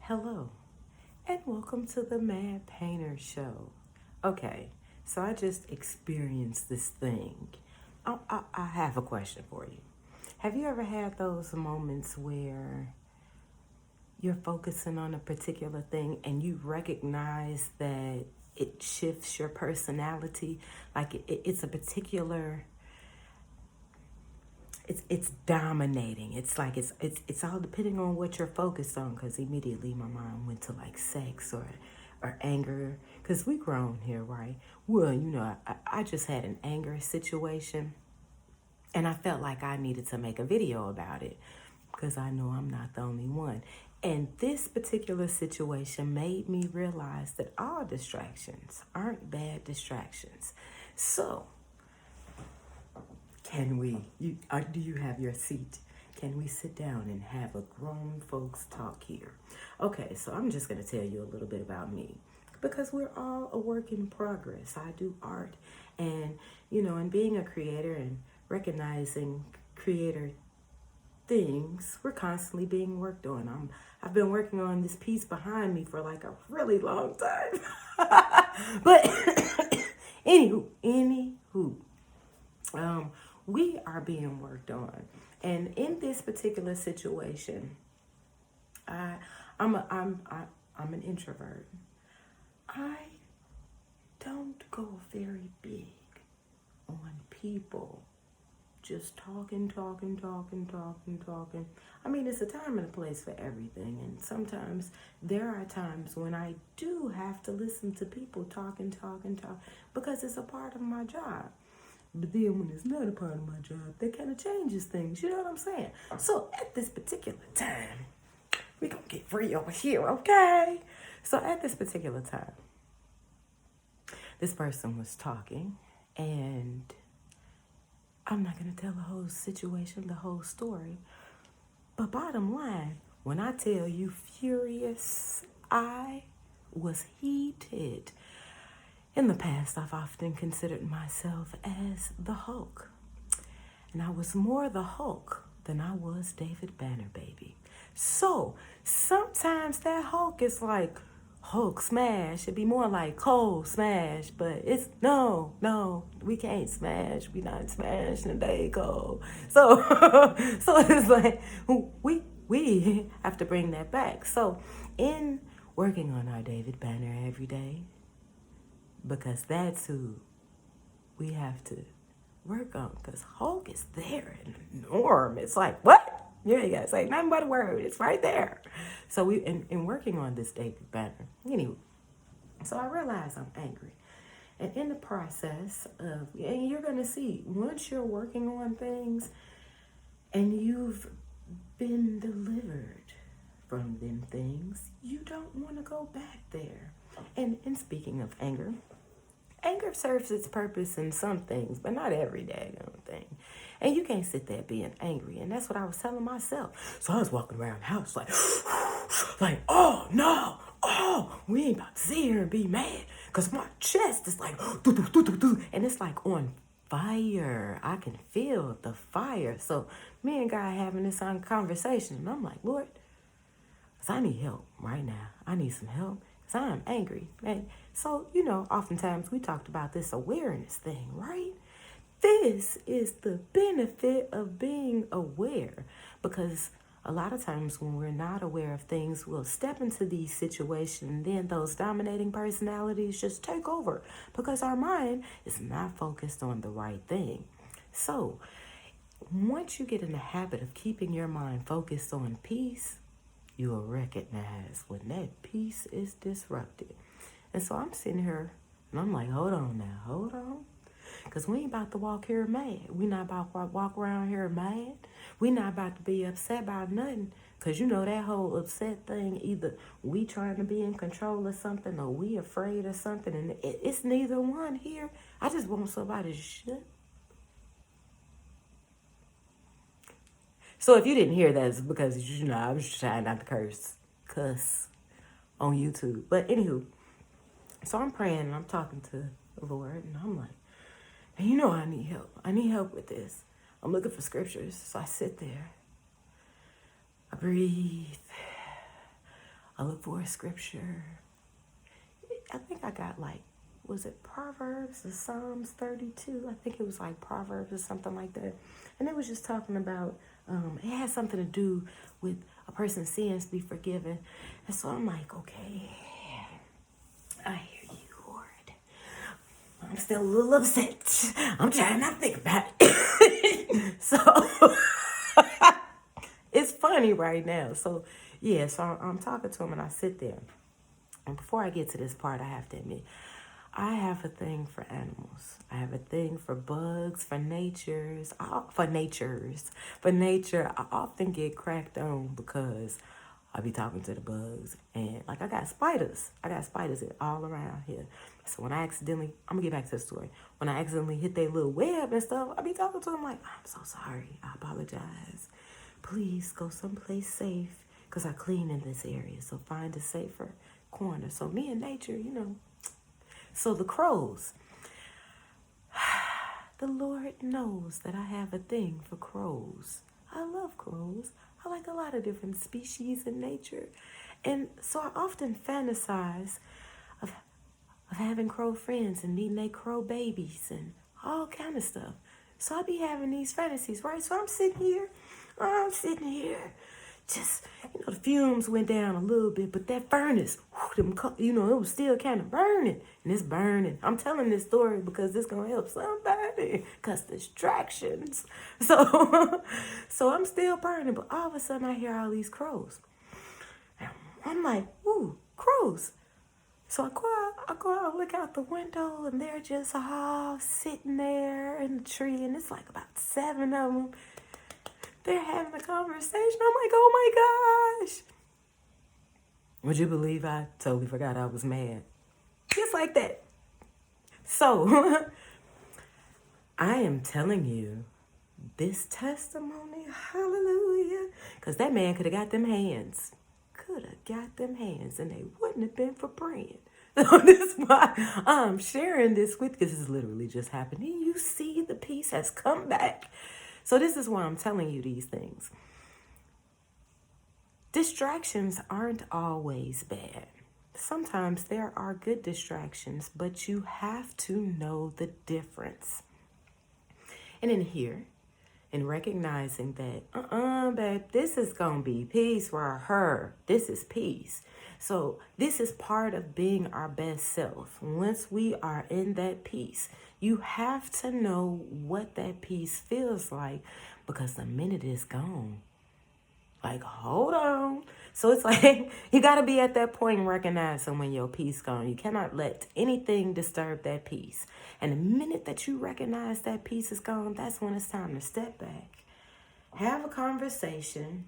Hello, and welcome to the Mad Painter Show. Okay, so I just experienced this thing. I have a question for you. Have you ever had those moments where you're focusing on a particular thing and you recognize that it shifts your personality? Like it's a particular it's dominating. It's like it's all depending on what you're focused on. Because immediately my mind went to like sex or anger. Because we grown here, right? Well, I just had an anger situation, and I felt like I needed to make a video about it because I know I'm not the only one. And this particular situation made me realize that all distractions aren't bad distractions. So do you have your seat? Can we sit down and have a grown folks talk here? Okay, so I'm just going to tell you a little bit about me because we're all a work in progress. I do art and, and being a creator and recognizing creator things, we're constantly being worked on. I've been working on this piece behind me for like a really long time. But anywho, we are being worked on, and in this particular situation, I'm an introvert. I don't go very big on people just talking. I mean, it's a time and a place for everything, and sometimes there are times when I do have to listen to people talk because it's a part of my job. But then when it's not a part of my job, that kind of changes things. You know what I'm saying? So at this particular time, we gonna get free over here, okay? So at this particular time, this person was talking, and I'm not gonna tell the whole situation, the whole story. But bottom line, when I tell you furious, I was heated. In the past, I've often considered myself as the Hulk. And I was more the Hulk than I was David Banner, baby. So, sometimes that Hulk is like Hulk smash. It'd be more like Cole smash. But it's, no, we can't smash. We not smashing today, Cole. So, so it's like, we have to bring that back. So, in working on our David Banner every day, because that's who we have to work on. Because Hulk is there in the norm. It's like, what? You ain't got to say nothing but a word. It's right there. So we in working on this David Banner. Anyway, so I realize I'm angry. And in the process of, and you're going to see, once you're working on things and you've been delivered from them things, you don't want to go back there. And speaking of anger serves its purpose in some things, but not every daggone thing. And you can't sit there being angry. And that's what I was telling myself. So I was walking around the house like, oh, no. Oh, we ain't about to sit here and be mad. Because my chest is like, and it's like on fire. I can feel the fire. So me and God having this conversation. And I'm like, Lord, because I need help right now. I need some help. I'm angry. And so, oftentimes we talked about this awareness thing, right? This is the benefit of being aware, because a lot of times when we're not aware of things, we'll step into these situations, and then those dominating personalities just take over because our mind is not focused on the right thing. So once you get in the habit of keeping your mind focused on peace, you will recognize when that peace is disrupted. And so I'm sitting here and I'm like, hold on. Because we ain't about to walk here mad. We not about to walk around here mad. We not about to be upset about nothing. Because that whole upset thing, either we trying to be in control of something or we afraid of something. And it's neither one here. I just want somebody to shut. So if you didn't hear that, it's because, I was trying not to cuss on YouTube. But anywho, so I'm praying and I'm talking to the Lord, and I'm like, and I need help. I need help with this. I'm looking for scriptures. So I sit there. I breathe. I look for a scripture. I think I got like, was it Proverbs or Psalms 32? I think it was like Proverbs or something like that. And it was just talking about, it had something to do with a person's sins be forgiven. And so I'm like, okay, I hear you, Lord. I'm still a little upset. I'm trying not to think about it. So it's funny right now. So yeah, so I'm talking to him and I sit there. And before I get to this part, I have to admit, I have a thing for animals. I have a thing for bugs, for nature. I often get cracked on because I be talking to the bugs. And like I got spiders all around here. So when I accidentally, I'm gonna get back to the story. When I accidentally hit their little web and stuff, I be talking to them like, I'm so sorry. I apologize. Please go someplace safe because I clean in this area. So find a safer corner. So me and nature, So the crows. The Lord knows that I have a thing for crows. I love crows. I like a lot of different species in nature. And so I often fantasize of having crow friends and meeting their crow babies and all kind of stuff. So I be having these fantasies, right? So I'm sitting here, just, the fumes went down a little bit, but that furnace, it was still kind of burning, and it's burning. I'm telling this story because it's going to help somebody, because distractions. So, so I'm still burning, but all of a sudden I hear all these crows. And I'm like, ooh, crows. So I go out, look out the window, and they're just all sitting there in the tree, and it's like about 7 of them. They're having a conversation. I'm like, oh my gosh. Would you believe I totally forgot I was mad? Just like that. So, I am telling you, this testimony, hallelujah, because that man could have got them hands. And they wouldn't have been for praying. So this is why I'm sharing this with, because this is literally just happening. You see the peace has come back. So this is why I'm telling you these things. Distractions aren't always bad. Sometimes there are good distractions, but you have to know the difference. And in here, in recognizing that, babe, this is going to be peace for her. This is peace. So this is part of being our best self. Once we are in that peace, you have to know what that peace feels like, because the minute it's gone, like, hold on. So it's like, you got to be at that point and recognizing when your peace gone. You cannot let anything disturb that peace. And the minute that you recognize that peace is gone, that's when it's time to step back. Have a conversation.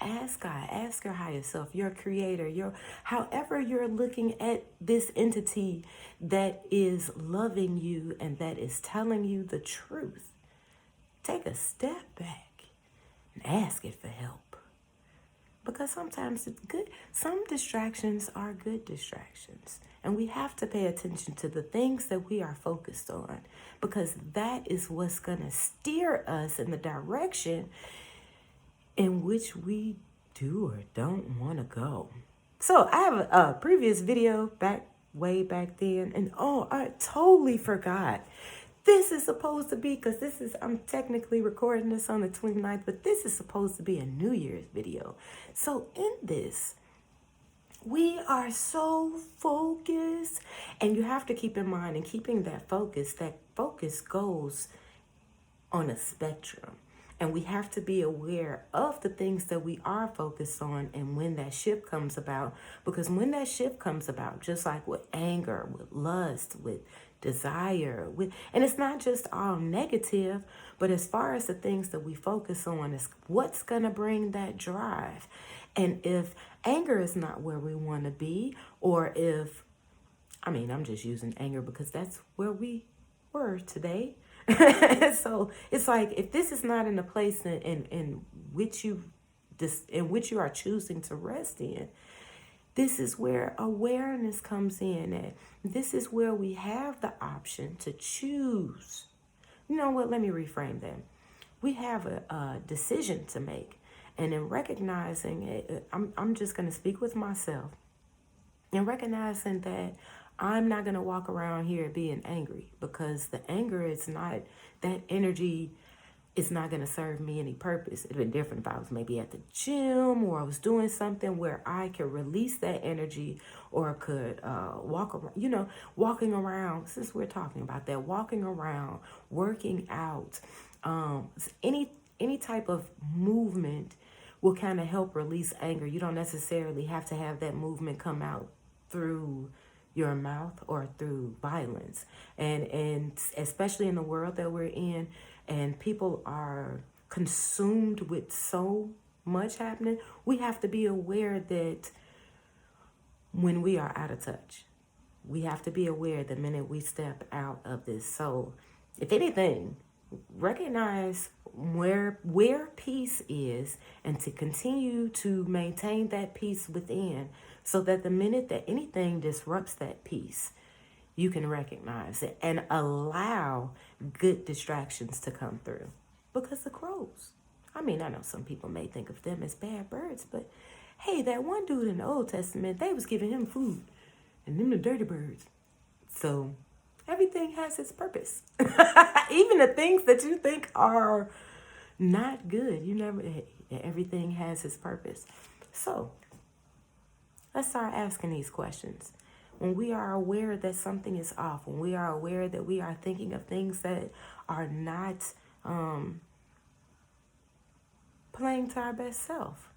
Ask God, ask your higher self, your creator, however you're looking at this entity that is loving you and that is telling you the truth. Take a step back and ask it for help. Because sometimes it's good. Some distractions are good distractions. And we have to pay attention to the things that we are focused on, because that is what's going to steer us in the direction in which we do or don't want to go. So I have a previous video way back then, and I totally forgot. This is supposed to be, because I'm technically recording this on the 29th, but this is supposed to be a New Year's video. So in this, we are so focused, and you have to keep in mind, and keeping that focus goes on a spectrum. And we have to be aware of the things that we are focused on and when that shift comes about. Because when that shift comes about, just like with anger, with lust, with desire, and it's not just all negative, but as far as the things that we focus on is what's going to bring that drive. And if anger is not where we want to be, or if, I'm just using anger because that's where we were today. So it's like, if this is not in the place in which you are choosing to rest in, this is where awareness comes in. And this is where we have the option to choose. You know what? Let me reframe that. We have a decision to make. And in recognizing it, I'm just going to speak with myself and recognizing that I'm not going to walk around here being angry, because the anger is not, that energy is not going to serve me any purpose. It'd been different if I was maybe at the gym or I was doing something where I could release that energy, or could walk around, walking around, since we're talking about that, walking around, working out, any type of movement will kind of help release anger. You don't necessarily have to have that movement come out through your mouth or through violence. And especially in the world that we're in, and people are consumed with so much happening, we have to be aware that when we are out of touch, we have to be aware the minute we step out of this. So if anything, recognize where peace is, and to continue to maintain that peace within, so that the minute that anything disrupts that peace, you can recognize it and allow good distractions to come through. Because the crows, I know some people may think of them as bad birds, but hey, that one dude in the Old Testament, they was giving him food, and them the dirty birds. So everything has its purpose. Even the things that you think are not good, everything has its purpose. So let's start asking these questions. When we are aware that something is off, when we are aware that we are thinking of things that are not playing to our best self,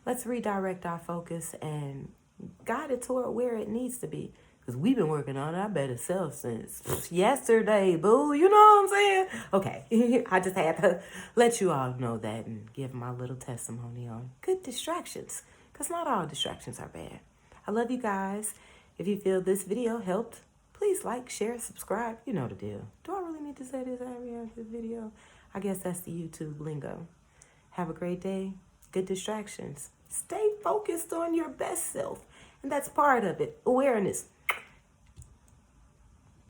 let's redirect our focus and guide it toward where it needs to be. Because we've been working on our better self since yesterday, boo. You know what I'm saying? Okay, I just had to let you all know that and give my little testimony on good distractions. Because not all distractions are bad. I love you guys. If you feel this video helped, please like, share, subscribe. You know the deal. Do I really need to say this every other video? I guess that's the YouTube lingo. Have a great day. Good distractions. Stay focused on your best self. And that's part of it. Awareness.